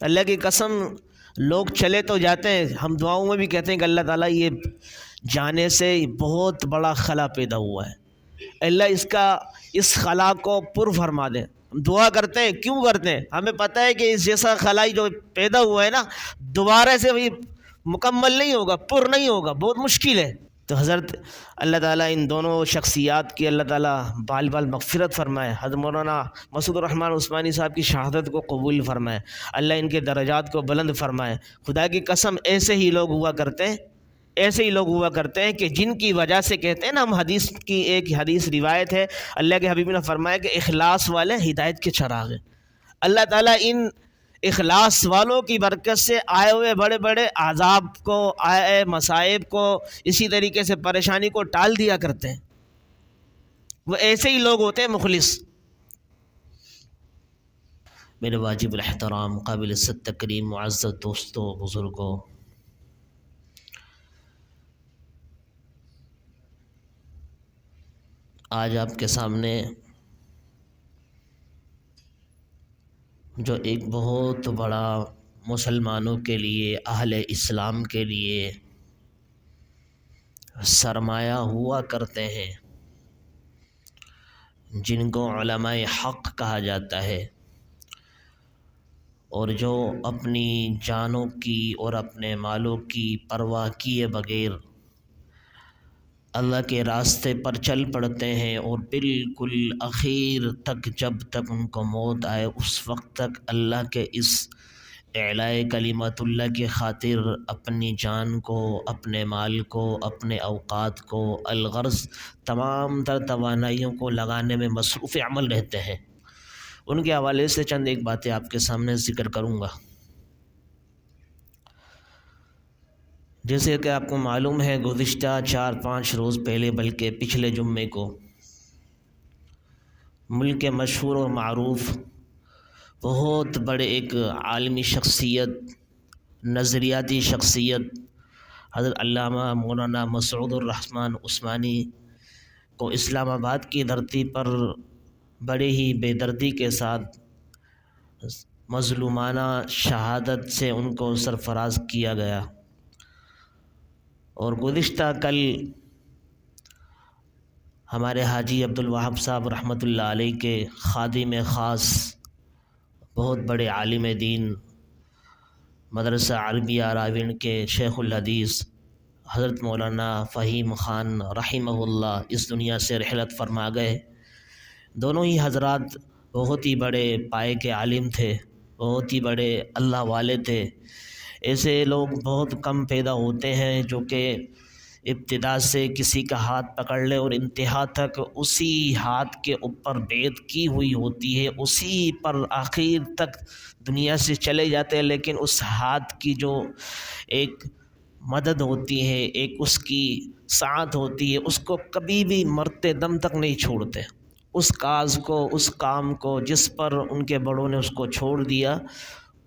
اللہ کی قسم لوگ چلے تو جاتے ہیں، ہم دعاؤں میں بھی کہتے ہیں کہ اللہ تعالیٰ یہ جانے سے بہت بڑا خلا پیدا ہوا ہے، اللہ اس خلا کو پر فرما دے۔ ہم دعا کرتے ہیں، کیوں کرتے ہیں؟ ہمیں پتہ ہے کہ اس جیسا خلا جو پیدا ہوا ہے نا، دوبارہ سے وہی مکمل نہیں ہوگا، پر نہیں ہوگا، بہت مشکل ہے۔ تو حضرت اللہ تعالیٰ ان دونوں شخصیات کی اللہ تعالیٰ بال بال مغفرت فرمائے، حضرت مولانا مسعود الرحمن عثمانی صاحب کی شہادت کو قبول فرمائے، اللہ ان کے درجات کو بلند فرمائے۔ خدا کی قسم ایسے ہی لوگ ہوا کرتے ہیں، ایسے ہی لوگ ہوا کرتے ہیں کہ جن کی وجہ سے کہتے ہیں نا، ہم حدیث کی ایک حدیث روایت ہے، اللہ کے حبیب نے فرمایا کہ اخلاص والے ہدایت کے چراغ ہیں۔ اللہ تعالیٰ ان اخلاص والوں کی برکت سے آئے ہوئے بڑے بڑے عذاب کو، آئے مصائب کو، اسی طریقے سے پریشانی کو ٹال دیا کرتے ہیں۔ وہ ایسے ہی لوگ ہوتے ہیں مخلص۔ میرے واجب الاحترام، قابل عزت تکریم، معزز دوستوں، بزرگوں، آج آپ کے سامنے جو ایک بہت بڑا مسلمانوں کے لیے، اہل اسلام کے لیے سرمایہ ہوا کرتے ہیں، جن کو علماء حق کہا جاتا ہے، اور جو اپنی جانوں کی اور اپنے مالوں کی پرواہ کیے بغیر اللہ کے راستے پر چل پڑتے ہیں، اور بالکل اخیر تک، جب تک ان کو موت آئے اس وقت تک اللہ کے اس اعلاء کلمت اللہ کی خاطر اپنی جان کو، اپنے مال کو، اپنے اوقات کو، الغرض تمام تر توانائیوں کو لگانے میں مصروف عمل رہتے ہیں۔ ان کے حوالے سے چند ایک باتیں آپ کے سامنے ذکر کروں گا۔ جیسے کہ آپ کو معلوم ہے، گزشتہ 4-5 روز پہلے، بلکہ پچھلے جمعے کو، ملک کے مشہور اور معروف بہت بڑے ایک عالمی شخصیت، نظریاتی شخصیت، حضرت علامہ مولانا مسعود الرحمن عثمانی کو اسلام آباد کی دھرتی پر بڑے ہی بے دردی کے ساتھ مظلومانہ شہادت سے ان کو سرفراز کیا گیا۔ اور گزشتہ کل ہمارے حاجی عبدالوہاب صاحب رحمۃ اللہ علیہ کے خادم خاص، بہت بڑے عالم دین، مدرسہ عربیہ راوین کے شیخ الحدیث حضرت مولانا فہیم خان رحمہ اللہ اس دنیا سے رحلت فرما گئے۔ دونوں ہی حضرات بہت ہی بڑے پائے کے عالم تھے، بہت ہی بڑے اللہ والے تھے۔ ایسے لوگ بہت کم پیدا ہوتے ہیں جو کہ ابتدا سے کسی کا ہاتھ پکڑ لے اور انتہا تک اسی ہاتھ کے اوپر بیعت کی ہوئی ہوتی ہے، اسی پر آخر تک دنیا سے چلے جاتے ہیں، لیکن اس ہاتھ کی جو ایک مدد ہوتی ہے، ایک اس کی سعادت ہوتی ہے، اس کو کبھی بھی مرتے دم تک نہیں چھوڑتے۔ اس کاز کو، اس کام کو جس پر ان کے بڑوں نے اس کو چھوڑ دیا،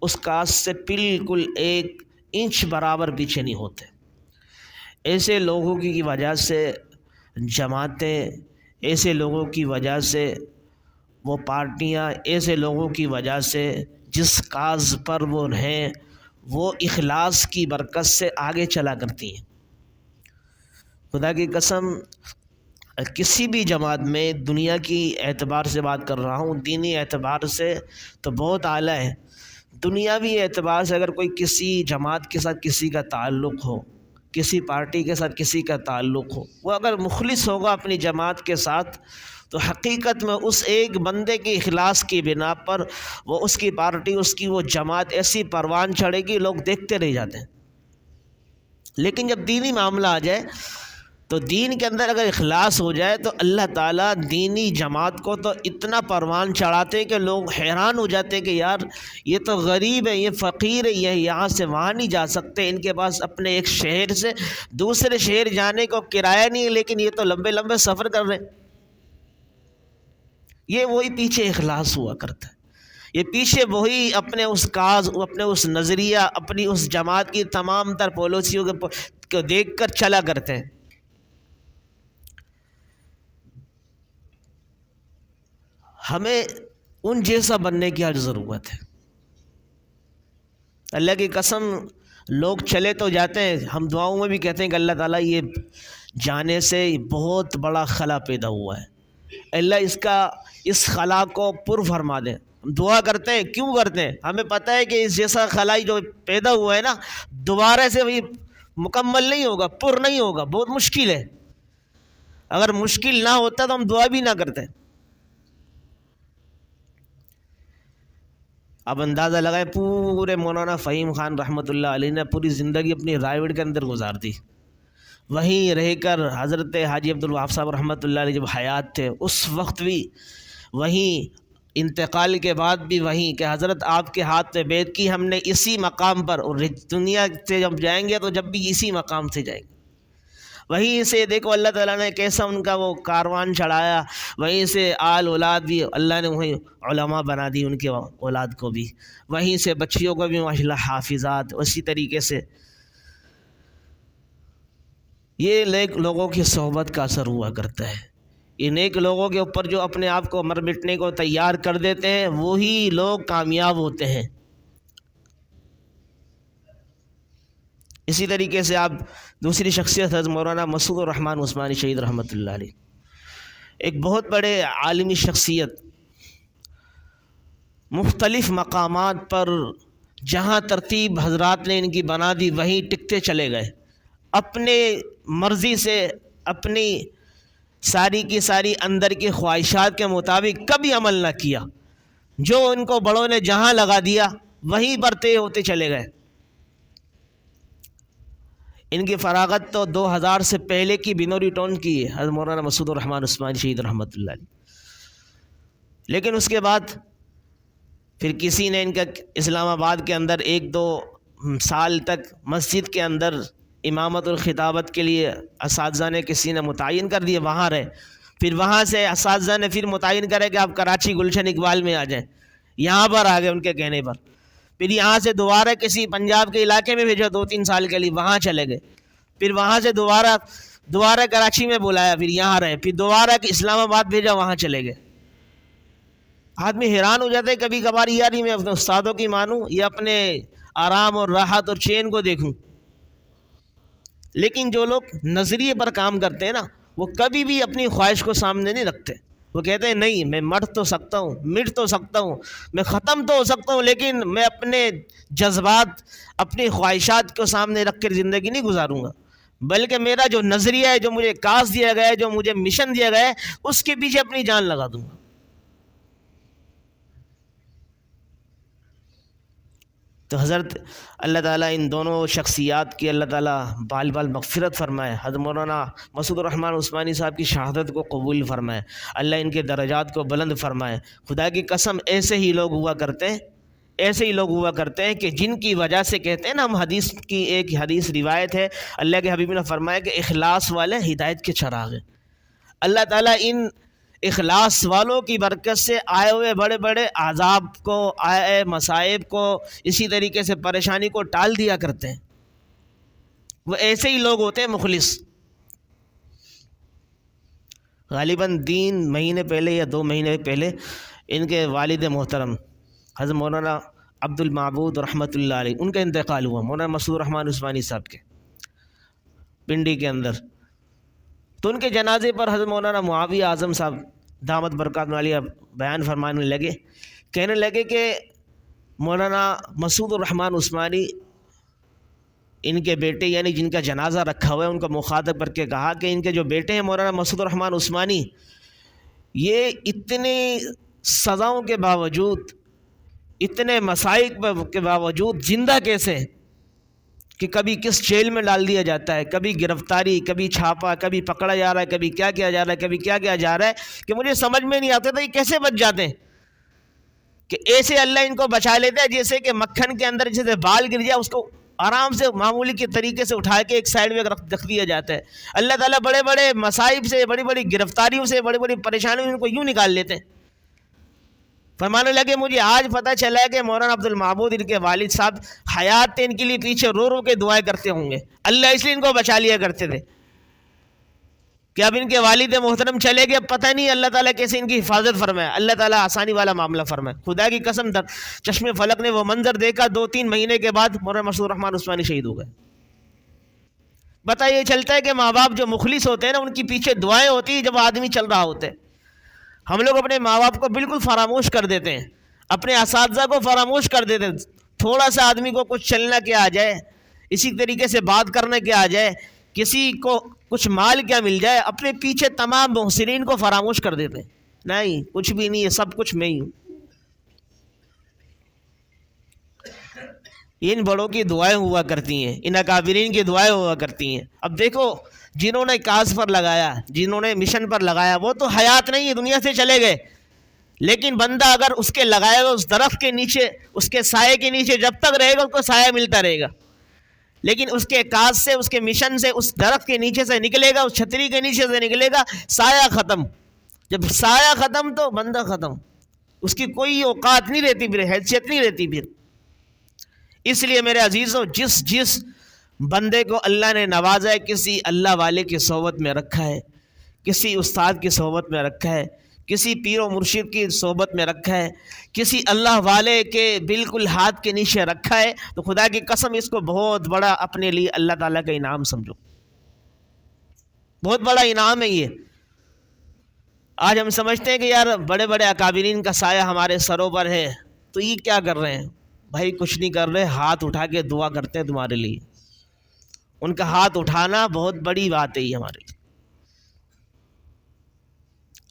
اس کاز سے بالکل 1 انچ برابر پیچھے نہیں ہوتے۔ ایسے لوگوں کی وجہ سے جماعتیں، ایسے لوگوں کی وجہ سے وہ پارٹیاں، ایسے لوگوں کی وجہ سے جس کاز پر وہ ہیں، وہ اخلاص کی برکت سے آگے چلا کرتی ہیں۔ خدا کی قسم، کسی بھی جماعت میں، دنیا کی اعتبار سے بات کر رہا ہوں، دینی اعتبار سے تو بہت اعلیٰ ہے، دنیاوی اعتبار سے اگر کوئی کسی جماعت کے ساتھ کسی کا تعلق ہو، کسی پارٹی کے ساتھ کسی کا تعلق ہو، وہ اگر مخلص ہوگا اپنی جماعت کے ساتھ، تو حقیقت میں اس ایک بندے کی اخلاص کی بنا پر وہ اس کی پارٹی، اس کی وہ جماعت ایسی پروان چڑھے گی، لوگ دیکھتے رہ جاتے ہیں۔ لیکن جب دینی معاملہ آ جائے تو دین کے اندر اگر اخلاص ہو جائے تو اللہ تعالیٰ دینی جماعت کو تو اتنا پروان چڑھاتے ہیں کہ لوگ حیران ہو جاتے ہیں کہ یار یہ تو غریب ہے، یہ فقیر ہے، یہ یہاں سے وہاں نہیں جا سکتے، ان کے پاس اپنے ایک شہر سے دوسرے شہر جانے کو کرایہ نہیں ہے، لیکن یہ تو لمبے لمبے سفر کر رہے ہیں۔ یہ وہی پیچھے اخلاص ہوا کرتا ہے، یہ پیچھے وہی اپنے اس کاز، اپنے اس نظریہ، اپنی اس جماعت کی تمام تر پالیسیوں کو دیکھ کر چلا کرتے ہیں۔ ہمیں ان جیسا بننے کی آج ضرورت ہے۔ اللہ کی قسم لوگ چلے تو جاتے ہیں، ہم دعاؤں میں بھی کہتے ہیں کہ اللہ تعالیٰ یہ جانے سے بہت بڑا خلا پیدا ہوا ہے، اللہ اس خلا کو پر فرما دے۔ ہم دعا کرتے ہیں، کیوں کرتے ہیں؟ ہمیں پتہ ہے کہ اس جیسا خلا جو پیدا ہوا ہے نا، دوبارہ سے وہی مکمل نہیں ہوگا، پر نہیں ہوگا، بہت مشکل ہے۔ اگر مشکل نہ ہوتا تو ہم دعا بھی نہ کرتے۔ اب اندازہ لگائے، پورے مولانا فہیم خان رحمۃ اللہ علیہ نے پوری زندگی اپنی رائے کے اندر گزار دی، وہیں رہ کر حضرت حاجی عبدالوہاب صاحب رحمۃ اللہ علیہ جب حیات تھے اس وقت بھی وہیں، انتقال کے بعد بھی وہیں، کہ حضرت آپ کے ہاتھ پہ بیعت کی ہم نے اسی مقام پر، اور دنیا سے جب جائیں گے تو جب بھی اسی مقام سے جائیں گے۔ وہیں سے دیکھو اللہ تعالیٰ نے کیسا ان کا وہ کاروان چڑھایا، وہیں سے آل اولاد بھی اللہ نے وہیں علماء بنا دی، ان کے اولاد کو بھی، وہیں سے بچیوں کو بھی ماشاءاللہ حافظات۔ اسی طریقے سے یہ نیک لوگوں کی صحبت کا اثر ہوا کرتا ہے، یہ نیک لوگوں کے اوپر جو اپنے آپ کو مر مٹنے کو تیار کر دیتے ہیں وہی لوگ کامیاب ہوتے ہیں۔ اسی طریقے سے آپ دوسری شخصیت حضرت مولانا مسعود الرحمن عثمانی شہید رحمۃ اللہ علیہ، ایک بہت بڑے عالمی شخصیت، مختلف مقامات پر جہاں ترتیب حضرات نے ان کی بنا دی وہیں ٹکتے چلے گئے، اپنے مرضی سے اپنی ساری کی ساری اندر کی خواہشات کے مطابق کبھی عمل نہ کیا، جو ان کو بڑوں نے جہاں لگا دیا وہیں پر طے ہوتے چلے گئے۔ ان کی فراغت تو 2000 سے پہلے کی بنوری ٹون کی ہے، حضرت مولانا مسعود الرحمن عثمانی شہید رحمۃ اللہ علیہ، لیکن اس کے بعد پھر کسی نے ان کا اسلام آباد کے اندر 1-2 سال تک مسجد کے اندر امامت الخطابت کے لیے اساتذہ نے کسی نے متعین کر دیے، وہاں رہے، پھر وہاں سے اساتذہ نے پھر متعین کرے کہ آپ کراچی گلشن اقبال میں آ جائیں، یہاں پر آ گئے ان کے کہنے پر، پھر یہاں سے دوبارہ کسی پنجاب کے علاقے میں بھیجا 2-3 سال کے لیے، وہاں چلے گئے، پھر وہاں سے دوبارہ کراچی میں بلایا، پھر یہاں رہے، پھر دوبارہ اسلام آباد بھیجا، وہاں چلے گئے۔ آدمی حیران ہو جاتا ہے کبھی کبھار، یار میں اپنے استادوں کی مانوں یا اپنے آرام اور راحت اور چین کو دیکھوں؟ لیکن جو لوگ نظریے پر کام کرتے ہیں نا، وہ کبھی بھی اپنی خواہش کو سامنے نہیں رکھتے، وہ کہتے ہیں نہیں میں مٹ تو سکتا ہوں، مٹ تو سکتا ہوں، میں ختم تو ہو سکتا ہوں، لیکن میں اپنے جذبات، اپنی خواہشات کو سامنے رکھ کر زندگی نہیں گزاروں گا، بلکہ میرا جو نظریہ ہے، جو مجھے کاس دیا گیا ہے، جو مجھے مشن دیا گیا ہے، اس کے پیچھے اپنی جان لگا دوں گا۔ تو حضرت اللہ تعالیٰ ان دونوں شخصیات کی اللہ تعالیٰ بال بال مغفرت فرمائے، حضرت مولانا مسعود الرحمن عثمانی صاحب کی شہادت کو قبول فرمائے، اللہ ان کے درجات کو بلند فرمائے۔ خدا کی قسم ایسے ہی لوگ ہوا کرتے ہیں، ایسے ہی لوگ ہوا کرتے ہیں کہ جن کی وجہ سے کہتے ہیں نا، ہم حدیث کی ایک حدیث روایت ہے، اللہ کے حبیب نے فرمایا کہ اخلاص والے ہدایت کے چراغ ہیں۔ اللہ تعالیٰ ان اخلاص والوں کی برکت سے آئے ہوئے بڑے بڑے عذاب کو، آئے مصائب کو، اسی طریقے سے پریشانی کو ٹال دیا کرتے ہیں۔ وہ ایسے ہی لوگ ہوتے ہیں مخلص۔ غالباً 3 مہینے پہلے یا 2 مہینے پہلے ان کے والد محترم حضرت مولانا عبد المعبود رحمۃ اللہ علیہ، ان کا انتقال ہوا، مولانا مسعود الرحمن عثمانی صاحب کے، پنڈی کے اندر۔ تو ان کے جنازے پر حضرت مولانا معاویہ اعظم صاحب دامت برکاتہ عالیہ بیان فرمانے لگے، کہنے لگے کہ مولانا مسعود الرحمن عثمانی، ان کے بیٹے یعنی جن کا جنازہ رکھا ہوا ہے، ان کا مخاطب کر کے کہا کہ ان کے جو بیٹے ہیں مولانا مسعود الرحمن عثمانی، یہ اتنی سزاؤں کے باوجود، اتنے مصائب کے باوجود زندہ کیسے، کہ کبھی کس جیل میں ڈال دیا جاتا ہے، کبھی گرفتاری، کبھی چھاپا، کبھی پکڑا جا رہا ہے، کبھی کیا کیا جا رہا ہے، کبھی کیا کیا جا رہا ہے، کہ مجھے سمجھ میں نہیں آتا تھا یہ کیسے بچ جاتے ہیں، کہ ایسے اللہ ان کو بچا لیتا ہے جیسے کہ مکھن کے اندر جیسے بال گر جائے اس کو آرام سے معمولی کے طریقے سے اٹھا کے ایک سائڈ میں رکھ دیا جاتا ہے۔ اللہ تعالیٰ بڑے بڑے مصائب سے، بڑی بڑی گرفتاریوں سے، بڑی بڑی پریشانیوں ان کو یوں نکال لیتے ہیں۔ فرمانے لگے مجھے آج پتہ چلا ہے کہ مولانا عبد المعبود ان کے والد صاحب حیات تھے، ان کے لیے پیچھے رو رو کے دعائیں کرتے ہوں گے، اللہ اس لیے ان کو بچا لیا کرتے تھے۔ کہ اب ان کے والد محترم چلے گئے، پتہ نہیں اللہ تعالیٰ کیسے ان کی حفاظت فرمائے، اللہ تعالیٰ آسانی والا معاملہ فرمائے۔ خدا کی قسم چشم فلک نے وہ منظر دیکھا، 2-3 مہینے کے بعد مولانا مسعود الرحمن عثمانی شہید ہو گئے۔ پتہ یہ چلتا ہے کہ ماں باپ جو مخلص ہوتے ہیں نا، ان کی پیچھے دعائیں ہوتی ہیں جب آدمی چل رہا ہوتا ہے۔ ہم لوگ اپنے ماں باپ کو بالکل فراموش کر دیتے ہیں، اپنے اساتذہ کو فراموش کر دیتے ہیں۔ تھوڑا سا آدمی کو کچھ چلنا کیا آ جائے، اسی طریقے سے بات کرنا کیا آ جائے، کسی کو کچھ مال کیا مل جائے، اپنے پیچھے تمام محسنین کو فراموش کر دیتے ہیں۔ نہیں، کچھ بھی نہیں ہے، سب کچھ میں ہی ہوں۔ ان بڑوں کی دعائیں ہوا کرتی ہیں، ان اکابرین کی دعائیں ہوا کرتی ہیں۔ اب دیکھو، جنہوں نے کاز پر لگایا، جنہوں نے مشن پر لگایا، وہ تو حیات نہیں ہے، دنیا سے چلے گئے، لیکن بندہ اگر اس کے لگائے گا، اس درخت کے نیچے، اس کے سائے کے نیچے جب تک رہے گا اس کو سایہ ملتا رہے گا۔ لیکن اس کے کاز سے، اس کے مشن سے، اس درخت کے نیچے سے نکلے گا، اس چھتری کے نیچے سے نکلے گا، سایہ ختم۔ جب سایہ ختم تو بندہ ختم، اس کی کوئی اوقات نہیں رہتی، پھر حیثیت نہیں رہتی پھر۔ اس لیے میرے عزیزوں، جس بندے کو اللہ نے نوازا ہے، کسی اللہ والے کی صحبت میں رکھا ہے، کسی استاد کی صحبت میں رکھا ہے، کسی پیر و مرشد کی صحبت میں رکھا ہے، کسی اللہ والے کے بالکل ہاتھ کے نیچے رکھا ہے، تو خدا کی قسم اس کو بہت بڑا اپنے لیے اللہ تعالیٰ کا انعام سمجھو، بہت بڑا انعام ہے یہ۔ آج ہم سمجھتے ہیں کہ یار بڑے بڑے اکابرین کا سایہ ہمارے سروں پر ہے، تو یہ کیا کر رہے ہیں؟ بھائی کچھ نہیں کر رہے، ہاتھ اٹھا کے دعا کرتے ہیں تمہارے لیے۔ ان کا ہاتھ اٹھانا بہت بڑی بات ہے یہ ہمارے لیے۔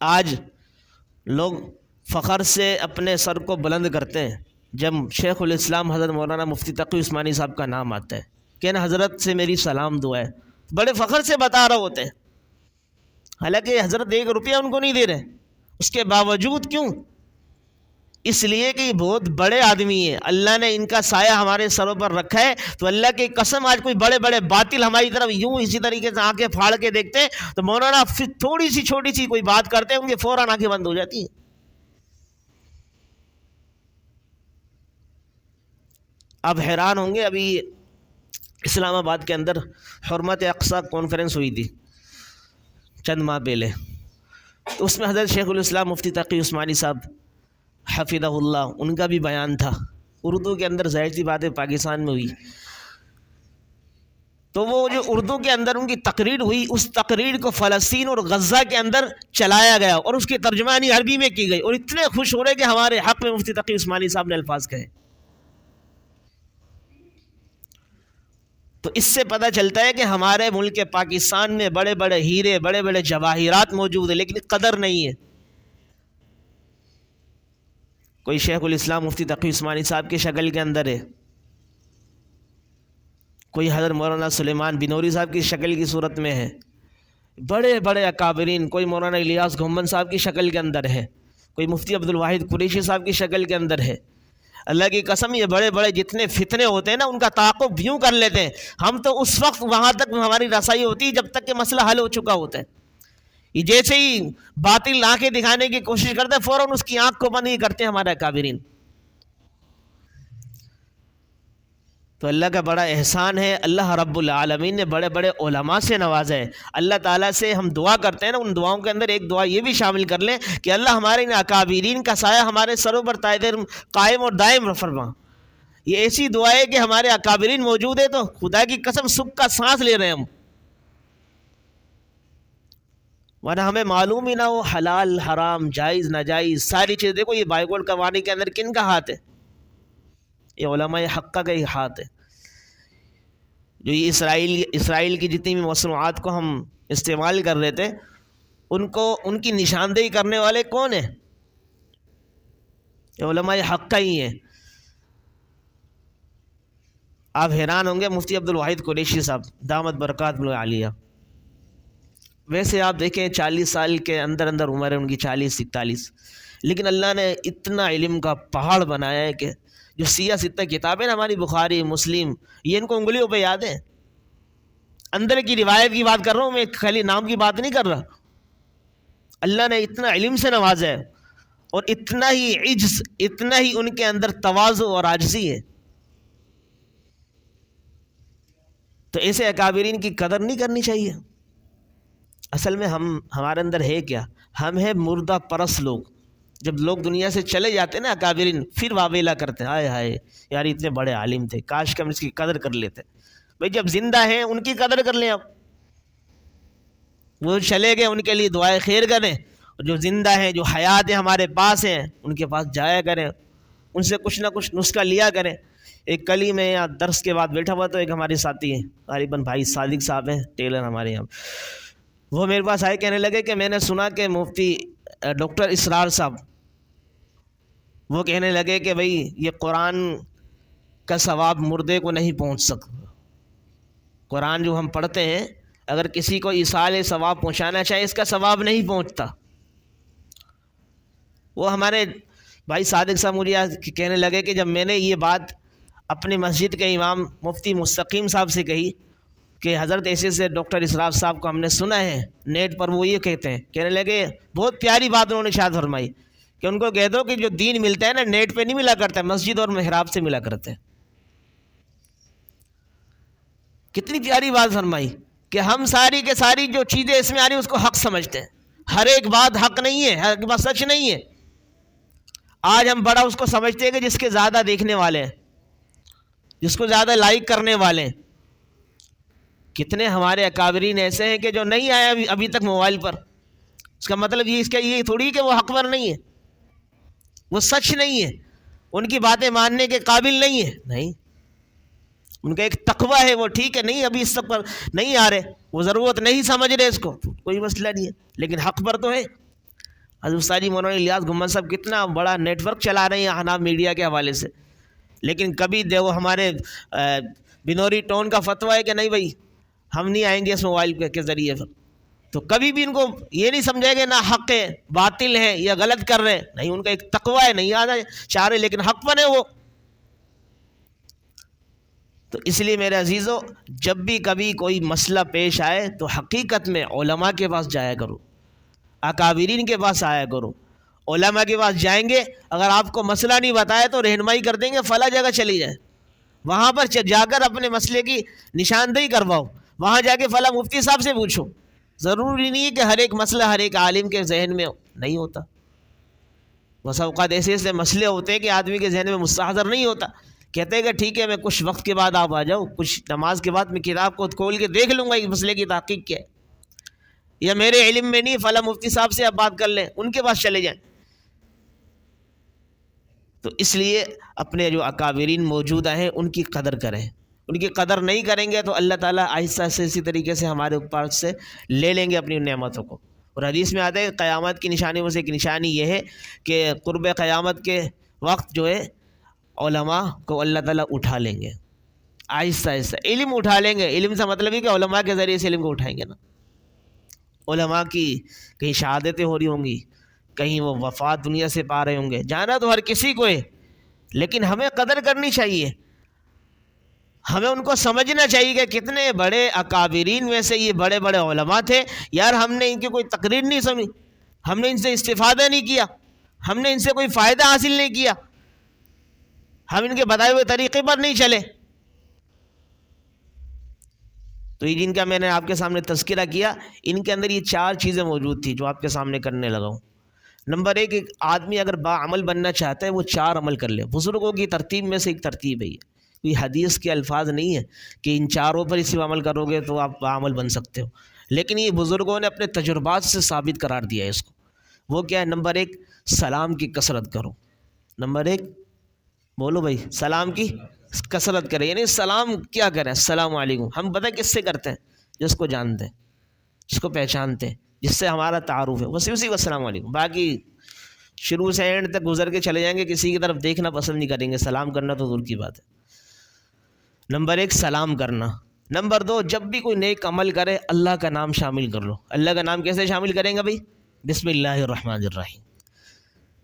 آج لوگ فخر سے اپنے سر کو بلند کرتے ہیں جب شیخ الاسلام حضرت مولانا مفتی تقی عثمانی صاحب کا نام آتا ہے کہ نا حضرت سے میری سلام دعا ہے، بڑے فخر سے بتا رہے ہوتے ہیں، حالانکہ حضرت 1 روپیہ ان کو نہیں دے رہے، اس کے باوجود کیوں؟ اس لیے کہ یہ بہت بڑے آدمی ہیں، اللہ نے ان کا سایہ ہمارے سروں پر رکھا ہے۔ تو اللہ کی قسم، آج کوئی بڑے بڑے باطل ہماری طرف یوں اسی طریقے سے آنکھیں پھاڑ کے دیکھتے ہیں، تو مولانا پھر تھوڑی سی چھوٹی سی کوئی بات کرتے ہیں ان کے فوراً آنکھیں بند ہو جاتی ہیں۔ آپ حیران ہوں گے، ابھی اسلام آباد کے اندر حرمت اقصی کانفرنس ہوئی تھی چند ماہ پہلے، تو اس میں حضرت شیخ الاسلام مفتی تقی عثمانی صاحب حفظہ اللہ، ان کا بھی بیان تھا اردو کے اندر، ظاہر سی بات ہے پاکستان میں ہوئی، تو وہ جو اردو کے اندر ان کی تقریر ہوئی، اس تقریر کو فلسطین اور غزہ کے اندر چلایا گیا اور اس کی ترجمانی عربی میں کی گئی، اور اتنے خوش ہو رہے کہ ہمارے حق میں مفتی تقی عثمانی صاحب نے الفاظ کہے۔ تو اس سے پتہ چلتا ہے کہ ہمارے ملک پاکستان میں بڑے بڑے ہیرے، بڑے بڑے جواہرات موجود ہیں، لیکن قدر نہیں ہے۔ کوئی شیخ الاسلام مفتی تقی عثمانی صاحب کی شکل کے اندر ہے، کوئی حضرت مولانا سلیمان بنوری صاحب کی شکل کی صورت میں ہے، بڑے بڑے اکابرین، کوئی مولانا الیاس گھومن صاحب کی شکل کے اندر ہے، کوئی مفتی عبدالواحد قریشی صاحب کی شکل کے اندر ہے۔ اللہ کی قسم، یہ بڑے بڑے جتنے فتنے ہوتے ہیں نا، ان کا تعاقب یوں کر لیتے ہیں، ہم تو اس وقت وہاں تک ہماری رسائی ہوتی ہے جب تک کہ مسئلہ حل ہو چکا ہوتا ہے۔ یہ جیسے ہی باطل آنکھیں دکھانے کی کوشش کرتے ہیں، فوراً اس کی آنکھ کو بند نہیں کرتے ہمارے اکابرین۔ تو اللہ کا بڑا احسان ہے، اللہ رب العالمین نے بڑے بڑے علماء سے نوازا ہے۔ اللہ تعالیٰ سے ہم دعا کرتے ہیں نا، ان دعاؤں کے اندر ایک دعا یہ بھی شامل کر لیں کہ اللہ ہمارے ان اکابرین کا سایہ ہمارے سروں پر قائم اور دائم فرما۔ یہ ایسی دعا ہے کہ ہمارے اکابرین موجود ہے تو خدا کی قسم سکھ کا سانس لے رہے ہیں ہم، ورنہ ہمیں معلوم ہی نہ ہو حلال حرام جائز ناجائز ساری چیز۔ دیکھو یہ بائیکاٹ کروانے کے اندر کن کا ہاتھ ہے؟ یہ علماء حق کا ہی ہاتھ ہے۔ جو یہ اسرائیل کی جتنی بھی مصنوعات کو ہم استعمال کر رہے تھے، ان کی نشاندہی کرنے والے کون ہیں؟ یہ علماء حق کا ہی ہیں۔ آپ حیران ہوں گے، مفتی عبدالواحد قریشی صاحب دامت برکات العالیہ، ویسے آپ دیکھیں 40 سال کے اندر عمر ہے ان کی، 40-41، لیکن اللہ نے اتنا علم کا پہاڑ بنایا ہے کہ جو سیاہ ستہ کتابیں ہماری بخاری مسلم، یہ ان کو انگلیوں پہ یاد ہیں۔ اندر کی روایت کی بات کر رہا ہوں میں، خالی نام کی بات نہیں کر رہا۔ اللہ نے اتنا علم سے نوازا ہے، اور اتنا ہی عجز، اتنا ہی ان کے اندر تواضع اور عاجزی ہے۔ تو ایسے اکابرین کی قدر نہیں کرنی چاہیے؟ اصل میں ہمارے اندر ہے کیا؟ ہم ہیں مردہ پرست لوگ. جب لوگ دنیا سے چلے جاتے ہیں نا اکابرین، پھر واویلا کرتے ہیں، ہائے ہائے یار اتنے بڑے عالم تھے، کاش کہ ہم اس کی قدر کر لیتے. بھئی جب زندہ ہیں ان کی قدر کر لیں. اب وہ چلے گئے، ان کے لیے دعائیں خیر کریں. اور جو زندہ ہیں، جو حیات ہیں، ہمارے پاس ہیں، ان کے پاس جایا کریں، ان سے کچھ نہ کچھ نسخہ لیا کریں. ایک کل ہی میں یہاں درس کے بعد بیٹھا ہوا تو ایک ہمارے ساتھی ہیں، غالباً بھائی صادق صاحب ہیں، ٹیلر ہمارے یہاں. وہ میرے پاس آئے، کہنے لگے کہ میں نے سنا کہ مفتی ڈاکٹر اسرار صاحب، وہ کہنے لگے کہ بھئی یہ قرآن کا ثواب مردے کو نہیں پہنچ سکتا. قرآن جو ہم پڑھتے ہیں، اگر کسی کو ایصال ثواب پہنچانا چاہے، اس کا ثواب نہیں پہنچتا. وہ ہمارے بھائی صادق صاحب مجھے کہنے لگے کہ جب میں نے یہ بات اپنی مسجد کے امام مفتی مستقیم صاحب سے کہی کہ حضرت ایسے سے ڈاکٹر اسراف صاحب کو ہم نے سنا ہے نیٹ پر وہ یہ کہتے ہیں، کہنے لگے بہت پیاری بات انہوں نے شاید فرمائی کہ ان کو کہہ دو کہ جو دین ملتا ہے نا نیٹ پہ نہیں ملا کرتا ہے، مسجد اور محراب سے ملا کرتے ہیں. کتنی پیاری بات فرمائی کہ ہم ساری کے ساری جو چیزیں اس میں آ رہی ہیں اس کو حق سمجھتے ہیں. ہر ایک بات حق نہیں ہے، ہر ایک بات سچ نہیں ہے. آج ہم بڑا اس کو سمجھتے ہیں کہ جس کے زیادہ دیکھنے والے ہیں، جس کو زیادہ لائک کرنے والے ہیں. کتنے ہمارے اکابرین ایسے ہیں کہ جو نہیں آئے ابھی تک موبائل پر، اس کا مطلب یہ اس کا یہ تھوڑی کہ وہ حق پر نہیں ہے، وہ سچ نہیں ہے، ان کی باتیں ماننے کے قابل نہیں ہے. نہیں، ان کا ایک تقویٰ ہے، وہ ٹھیک ہے، نہیں ابھی اس پر نہیں آ رہے، وہ ضرورت نہیں سمجھ رہے اس کو، کوئی مسئلہ نہیں ہے، لیکن حق پر تو ہے. حضرت استاد مولانا الیاس گھمن صاحب کتنا بڑا نیٹ ورک چلا رہے ہیں احناف میڈیا کے حوالے سے، لیکن کبھی وہ ہمارے بنوری ٹون کا فتویٰ ہے کہ نہیں بھائی ہم نہیں آئیں گے اس موبائل کے ذریعے پر. تو کبھی بھی ان کو یہ نہیں سمجھے گے نہ حق ہے، باطل ہے یا غلط کر رہے ہیں. نہیں، ان کا ایک تقویٰ ہے، نہیں آنا چاہ رہے لیکن حق پر ہے وہ. تو اس لیے میرے عزیزو، جب بھی کبھی کوئی مسئلہ پیش آئے تو حقیقت میں علماء کے پاس جایا کرو، اکابرین کے پاس آیا کرو. علماء کے پاس جائیں گے، اگر آپ کو مسئلہ نہیں بتایا تو رہنمائی کر دیں گے، فلاں جگہ چلی جائیں، وہاں پر جا کر اپنے مسئلے کی نشاندہی کرواؤ، وہاں جا کے فلاں مفتی صاحب سے پوچھو. ضروری نہیں ہے کہ ہر ایک مسئلہ ہر ایک عالم کے ذہن میں نہیں ہوتا. بس اوقات ایسے ایسے مسئلے ہوتے ہیں کہ آدمی کے ذہن میں مستحضر نہیں ہوتا، کہتے ہیں کہ ٹھیک ہے میں کچھ وقت کے بعد آپ آ جاؤ، کچھ نماز کے بعد میں کتاب کو کھول کے دیکھ لوں گا اس مسئلے کی تحقیق کیا ہے، یا میرے علم میں نہیں، فلاں مفتی صاحب سے آپ بات کر لیں، ان کے پاس چلے جائیں. تو اس لیے اپنے جو اکابرین موجودہ ہیں ان کی قدر کریں. ان کی قدر نہیں کریں گے تو اللہ تعالیٰ آہستہ سے اسی طریقے سے ہمارے اوپر سے لے لیں گے اپنی نعمتوں کو. اور حدیث میں آتا ہے قیامت کی نشانی میں سے ایک نشانی یہ ہے کہ قرب قیامت کے وقت جو ہے علماء کو اللہ تعالیٰ اٹھا لیں گے، آہستہ آہستہ علم اٹھا لیں گے. علم سے مطلب ہے کہ علماء کے ذریعے سے علم کو اٹھائیں گے نا. علماء کی کہیں شہادتیں ہو رہی ہوں گی، کہیں وہ وفات دنیا سے پا رہے ہوں گے، جانا تو ہر کسی کو ہے، لیکن ہمیں قدر کرنی چاہیے. ہمیں ان کو سمجھنا چاہیے کہ کتنے بڑے اکابرین میں سے یہ بڑے بڑے علماء تھے. یار ہم نے ان کی کوئی تقریر نہیں سنی، ہم نے ان سے استفادہ نہیں کیا، ہم نے ان سے کوئی فائدہ حاصل نہیں کیا، ہم ان کے بتائے ہوئے طریقے پر نہیں چلے. تو یہ جن کا میں نے آپ کے سامنے تذکرہ کیا، ان کے اندر یہ 4 چیزیں موجود تھیں جو آپ کے سامنے کرنے لگا ہوں. نمبر 1، ایک آدمی اگر باعمل بننا چاہتا ہے وہ 4 عمل کر لے. بزرگوں کی ترتیب میں سے ایک ترتیب ہے یہ حدیث کے الفاظ نہیں ہے کہ ان 4 پر اسی عمل کرو گے تو آپ باعمل بن سکتے ہو، لیکن یہ بزرگوں نے اپنے تجربات سے ثابت قرار دیا ہے اس کو. وہ کیا ہے؟ نمبر 1، سلام کی کثرت کرو. نمبر 1، بولو بھائی، سلام کی کثرت کرے. یعنی سلام کیا کریں؟ السلام علیکم. ہم پتہ کس سے کرتے ہیں؟ جس کو جانتے ہیں، جس کو پہچانتے ہیں، جس سے ہمارا تعارف ہے، بس اسی کو السلام علیکم. باقی شروع سے اینڈ تک گزر کے چلے جائیں گے، کسی کی طرف دیکھنا پسند نہیں کریں گے، سلام کرنا تو دور کی بات ہے. نمبر 1 سلام کرنا. نمبر 2، جب بھی کوئی نیک عمل کرے اللہ کا نام شامل کر لو. اللہ کا نام کیسے شامل کریں گے بھائی؟ بسم اللہ الرحمن الرحیم.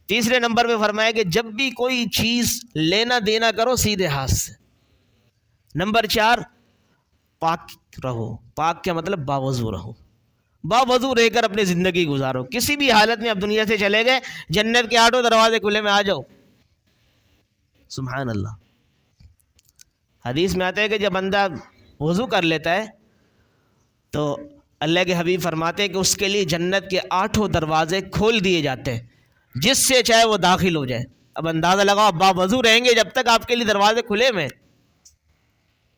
تیسرے نمبر پہ فرمایا کہ جب بھی کوئی چیز لینا دینا کرو سیدھے ہاتھ سے. نمبر 4، پاک رہو. پاک کیا مطلب؟ باوضو رہو. باوضو رہ کر اپنی زندگی گزارو. کسی بھی حالت میں اب دنیا سے چلے گئے، جنت کے 8 دروازے کھلے میں آ جاؤ. سبحان اللہ. حدیث میں آتا ہے کہ جب بندہ وضو کر لیتا ہے تو اللہ کے حبیب فرماتے ہیں کہ اس کے لیے جنت کے 8 دروازے کھول دیے جاتے ہیں، جس سے چاہے وہ داخل ہو جائے۔ اب اندازہ لگاؤ، آپ باوضو رہیں گے جب تک آپ کے لیے دروازے کھلے میں،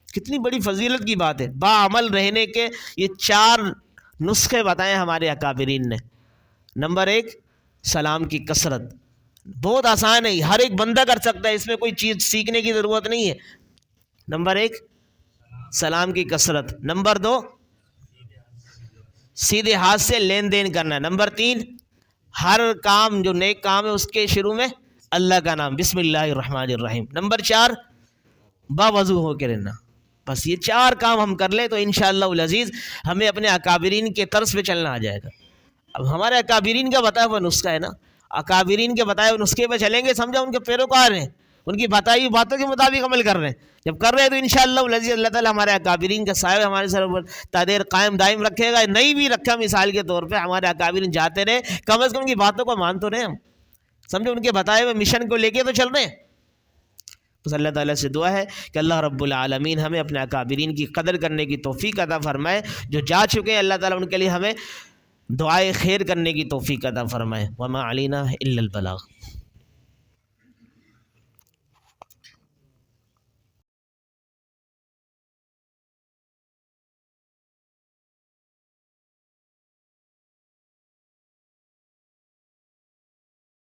کتنی بڑی فضیلت کی بات ہے۔ باعمل رہنے کے یہ 4 نسخے بتائے ہمارے اکابرین نے۔ نمبر 1، سلام کی کثرت، بہت آسان ہے، ہر ایک بندہ کر سکتا ہے، اس میں کوئی چیز سیکھنے کی ضرورت نہیں ہے۔ نمبر 1، سلام کی کثرت۔ نمبر 2، سیدھے ہاتھ سے لین دین کرنا۔ نمبر 3، ہر کام جو نیک کام ہے اس کے شروع میں اللہ کا نام، بسم اللہ الرحمن الرحیم۔ نمبر 4، باوضو ہو کے رہنا۔ بس یہ 4 کام ہم کر لیں تو انشاءاللہ العزیز ہمیں اپنے اکابرین کے طرز پہ چلنا آ جائے گا۔ اب ہمارے اکابرین کا بتایا ہوا نسخہ ہے نا، اکابرین کے بتائے ہوئے نسخے پہ چلیں گے، سمجھا ان کے پیروکار ہیں، ان کی بتائی ہوئی باتوں کے مطابق عمل کر رہے ہیں۔ جب کر رہے ہیں تو انشاءاللہ العزیز اللہ تعالیٰ ہمارے اکابرین کا سایہ ہمارے سر پر تادیر قائم دائم رکھے گا۔ نہیں بھی رکھا مثال کے طور پہ، ہمارے اکابرین جاتے رہے، کم از کم ان کی باتوں کو مان تو رہے ہم، سمجھو ان کے بتائے ہوئے مشن کو لے کے تو چل رہے ہیں۔ بس اللہ تعالیٰ سے دعا ہے کہ اللہ رب العالمین ہمیں اپنے اکابرین کی قدر کرنے کی توفیق عطا فرمائے، جو جا چکے ہیں اللہ تعالیٰ ان کے لیے ہمیں دعائے خیر کرنے کی توفیق عطا فرمائے۔ وما علینا الا البلاغ۔